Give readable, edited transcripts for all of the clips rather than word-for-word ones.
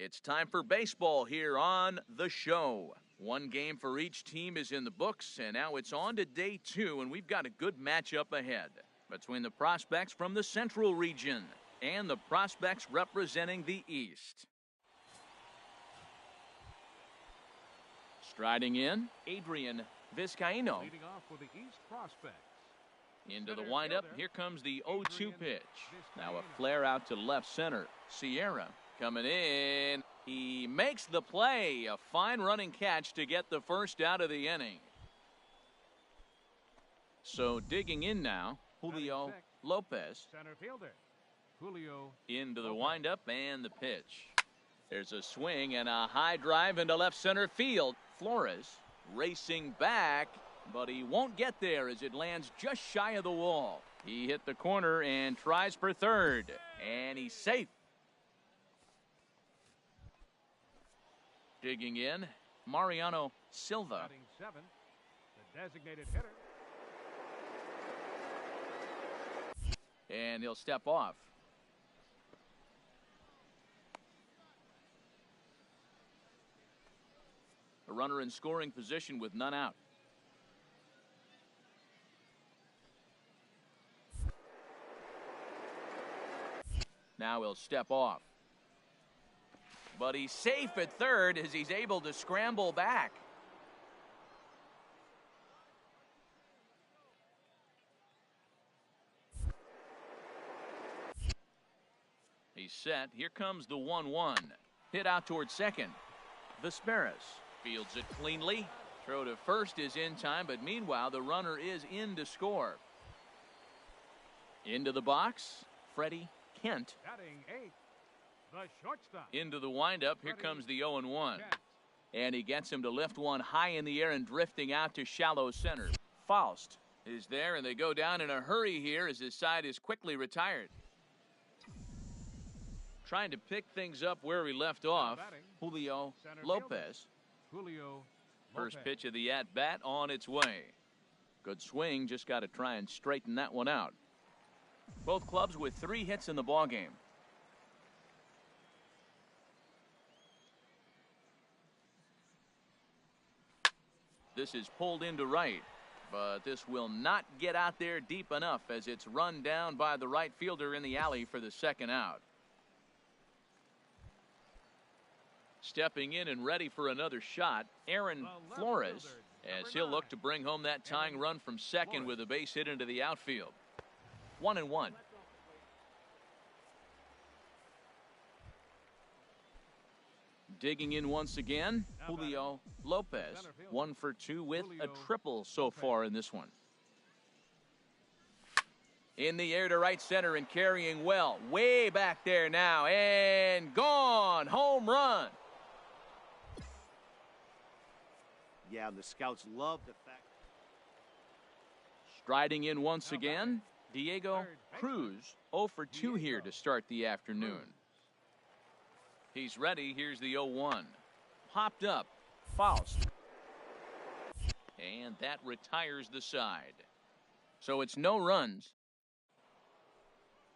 It's time for baseball here on the show. One game for each team is in the books, and now it's on to day 2, and we've got a good matchup ahead between the prospects from the Central region and the prospects representing the East. Striding in, Adrian Vizcaíno. Leading off for the East prospects. Into the windup, here comes the 0-2 pitch. Now a flare out to left center. Sierra coming in. He makes the play. A fine running catch to get the first out of the inning. So digging in now, Julio Lopez. Center fielder, Julio. Into the windup and the pitch. There's a swing and a high drive into left center field. Flores racing back, but he won't get there as it lands just shy of the wall. He hit the corner and tries for third, and he's safe. Digging in, Mariano Silva. Batting 7, the designated hitter. And he'll step off. A runner in scoring position with none out. Now he'll step off. But he's safe at third as he's able to scramble back. He's set. Here comes the 1-1. Hit out towards second. Vesperas fields it cleanly. Throw to first is in time, but meanwhile the runner is in to score. Into the box, Freddie Kent. Batting 8, the shortstop. Into the windup, here comes the 0-1. And he gets him to lift one high in the air and drifting out to shallow center. Faust is there, and they go down in a hurry here as his side is quickly retired. Trying to pick things up where we left off, Julio Lopez. Julio First Lopez. pitch of the at-bat on its way. Good swing, just got to try and straighten that one out. Both clubs with 3 hits in the ballgame. This is pulled into right, but this will not get out there deep enough as it's run down by the right fielder in the alley for the second out. Stepping in and ready for another shot, Aaron Flores, as he'll look to bring home that tying run from second with a base hit into the outfield. 1-1. Digging in once again, Julio Lopez. 1 for 2 with a triple so far in this one. In the air to right center and carrying well. Way back there now and gone. Home run. Yeah, the scouts love the fact. Striding in once again, Diego Cruz. 0 for 2 here to start the afternoon. He's ready. Here's the 0-1. Popped up. Faust. And that retires the side. So it's no runs.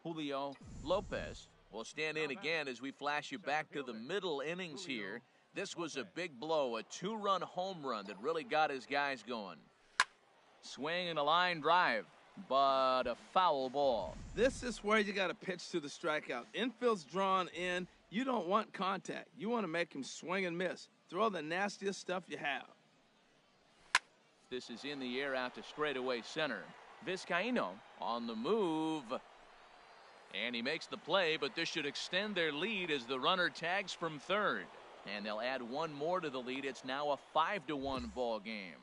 Julio Lopez will stand in again as we flash you back to the middle innings here. This was a big blow, a 2-run home run that really got his guys going. Swing and a line drive, but a foul ball. This is where you got to pitch to the strikeout. Infield's drawn in. You don't want contact. You want to make him swing and miss. Throw the nastiest stuff you have. This is in the air out to straightaway center. Vizcaíno on the move. And he makes the play, but this should extend their lead as the runner tags from third. And they'll add one more to the lead. It's now a 5-1 ball game.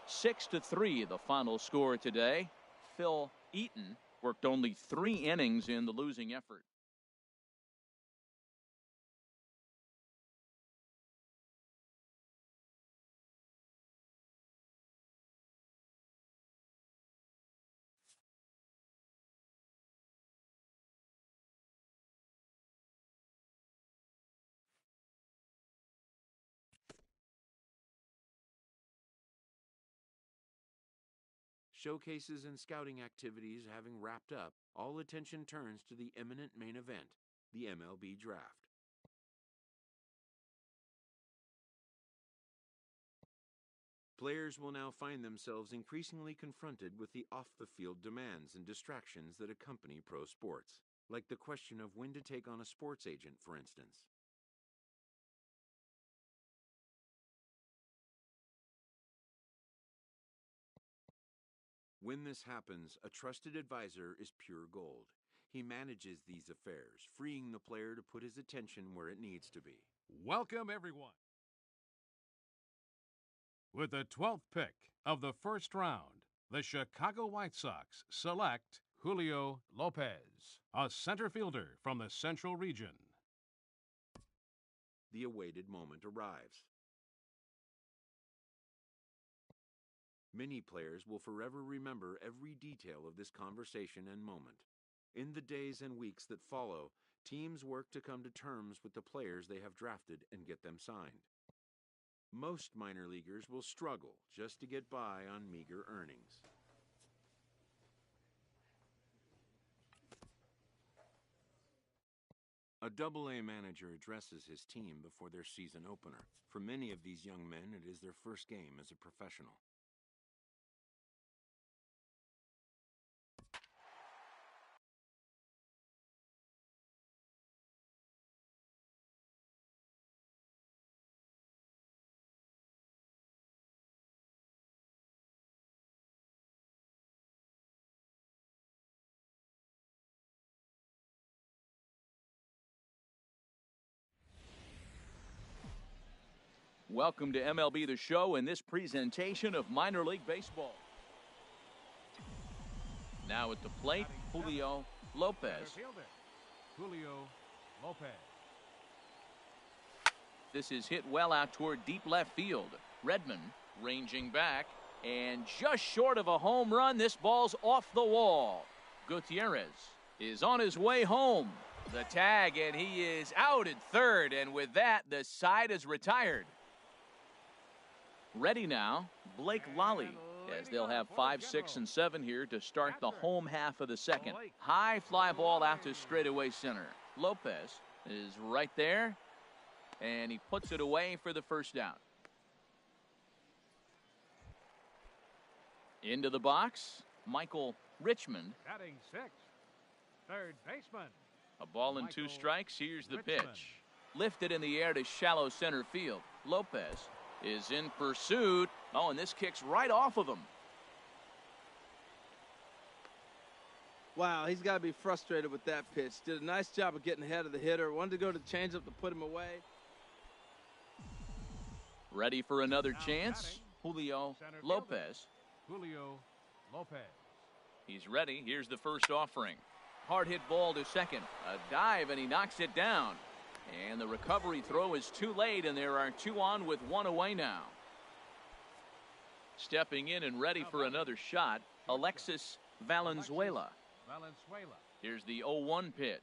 6-3 the final score today. Phil Eaton worked only 3 innings in the losing effort. Showcases and scouting activities having wrapped up, all attention turns to the imminent main event. the MLB Draft. Players will now find themselves increasingly confronted with the off-the-field demands and distractions that accompany pro sports, like the question of when to take on a sports agent, for instance. When this happens, a trusted advisor is pure gold. He manages these affairs, freeing the player to put his attention where it needs to be. Welcome, everyone. With the 12th pick of the first round, the Chicago White Sox select Julio Lopez, a center fielder from the Central Region. The awaited moment arrives. Many players will forever remember every detail of this conversation and moment. In the days and weeks that follow, teams work to come to terms with the players they have drafted and get them signed. Most minor leaguers will struggle just to get by on meager earnings. A Double-A manager addresses his team before their season opener. For many of these young men, it is their first game as a professional. Welcome to MLB The Show and this presentation of minor league baseball. Now at the plate, Julio Lopez. Center fielder, Julio Lopez. This is hit well out toward deep left field. Redmond ranging back, and just short of a home run, this ball's off the wall. Gutierrez is on his way home. The tag, and he is out at third, and with that, the side is retired. Ready now, Blake Lally, as they'll have 5, 6, and 7 here to start the home half of the second. High fly ball out to straightaway center. Lopez is right there, and he puts it away for the first out. Into the box, Michael Richmond. Batting sixth, third baseman. A ball and 2 Michael strikes. Here's the Richmond. pitch. Lifted in the air to shallow center field. Lopez is in pursuit. Oh, and this kicks right off of him. Wow, he's got to be frustrated with that pitch. Did a nice job of getting ahead of the hitter. Wanted to go to change up to put him away. Ready for another Now chance. batting, Julio center fielder. Lopez. Julio Lopez. He's ready. Here's the first offering. Hard hit ball to second. A dive, and he knocks it down. And the recovery throw is too late, and there are 2 on with 1 away now. Stepping in and ready for another shot, Alexis Valenzuela. Valenzuela. Here's the 0-1 pitch.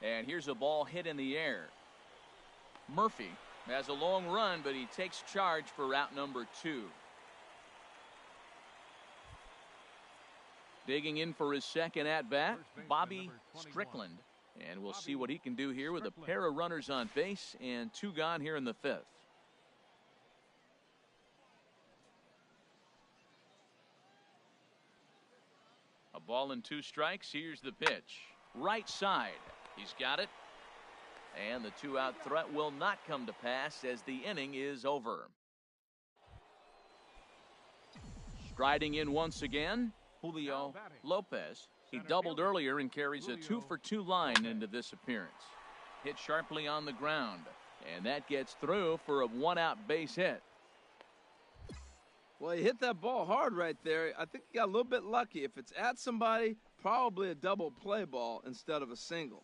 And here's a ball hit in the air. Murphy has a long run, but he takes charge for route number 2. Digging in for his second at-bat, Bobby Strickland. And we'll see what he can do here with a pair of runners on base and 2 gone here in the 5th. A ball and 2 strikes. Here's the pitch. Right side. He's got it. And the 2-out threat will not come to pass as the inning is over. Striding in once again, Julio Lopez. He doubled earlier and carries a 2-for-2 line into this appearance. Hit sharply on the ground, and that gets through for a 1-out base hit. Well, he hit that ball hard right there. I think he got a little bit lucky. If it's at somebody, probably a double play ball instead of a single.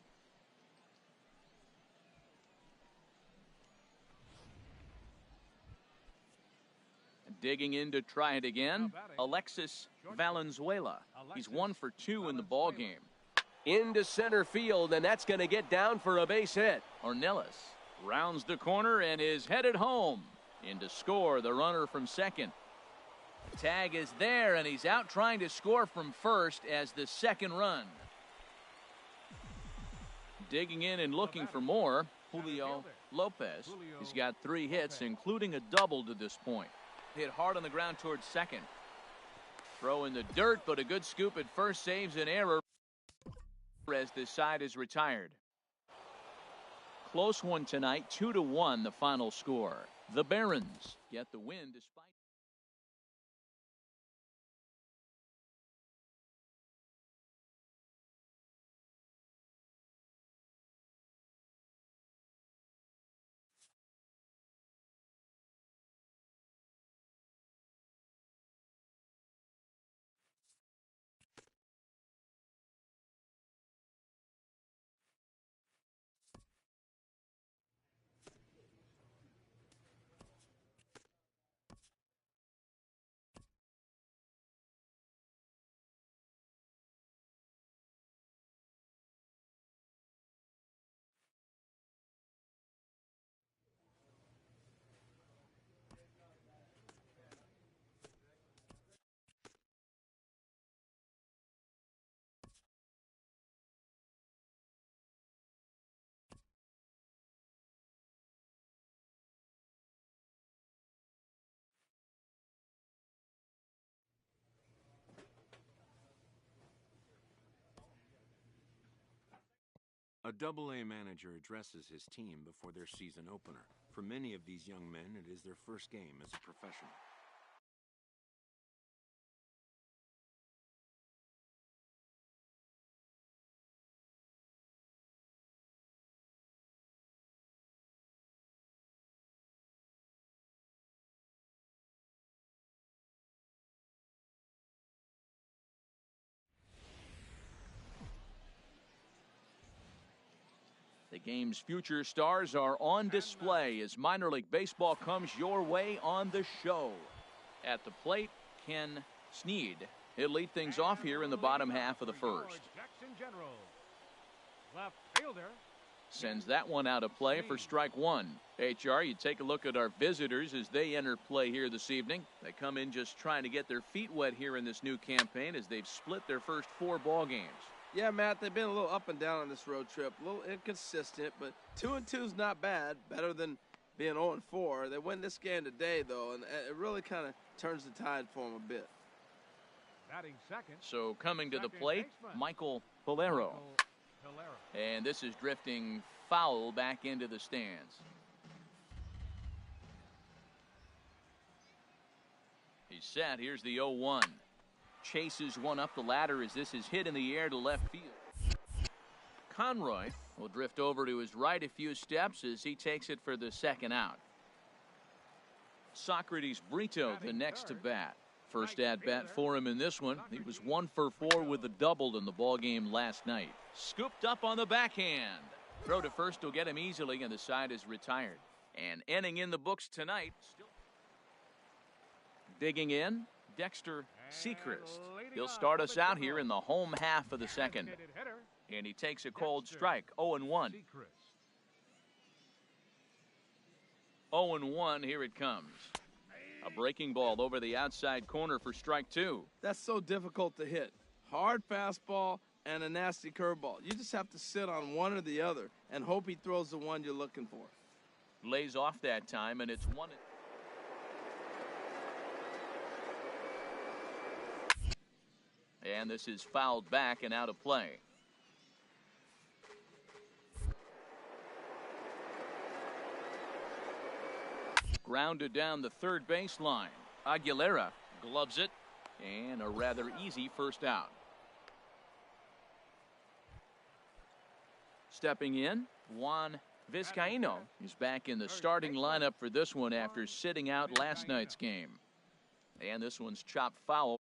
Digging in to try it again, Alexis Valenzuela. He's 1 for 2 in the ball game. Into center field, and that's going to get down for a base hit. Ornelas rounds the corner and is headed home. In to score, the runner from second. Tag is there, and he's out trying to score from first as the second run. Digging in and looking for more, Julio Lopez. He's got 3 hits, including a double to this point. Hit hard on the ground towards second. Throw in the dirt, but a good scoop at first saves an error as this side is retired. Close one tonight, 2-1 the final score. The Barons get the win despite. A Double-A manager addresses his team before their season opener. For many of these young men, it is their first game as a professional. The game's future stars are on display as minor league baseball comes your way on the show. At the plate, Ken Sneed. He'll lead things off here in the bottom half of the first. Left fielder. Sends that one out of play for strike one. HR, you take a look at our visitors as they enter play here this evening. They come in just trying to get their feet wet here in this new campaign as they've split their first 4 ball games. Yeah, Matt, they've been a little up and down on this road trip. A little inconsistent, but 2-2 is not bad. Better than being 0-4. They win this game today, though, and it really kind of turns the tide for them a bit. Batting second. So coming to the plate, Michael Valero. And this is drifting foul back into the stands. He's set. Here's the 0-1. Chases one up the ladder as this is hit in the air to left field. Conroy will drift over to his right a few steps as he takes it for the second out. Socrates Brito the next to bat. First at bat for him in this one. He was 1 for 4 with a double in the ball game last night. Scooped up on the backhand. Throw to first will get him easily, and the side is retired. And ending in the books tonight. Digging in, Dexter Sechrist. He'll start us out here in the home half of the second. And he takes a cold strike, 0-1. 0-1, here it comes. A breaking ball over the outside corner for strike 2. That's so difficult to hit. Hard fastball and a nasty curveball. You just have to sit on one or the other and hope he throws the one you're looking for. Lays off that time, and it's 1. And this is fouled back and out of play. Grounded down the third baseline. Aguilera gloves it, and a rather easy first out. Stepping in, Juan Vizcaíno is back in the starting lineup for this one after sitting out last night's game. And this one's chopped foul.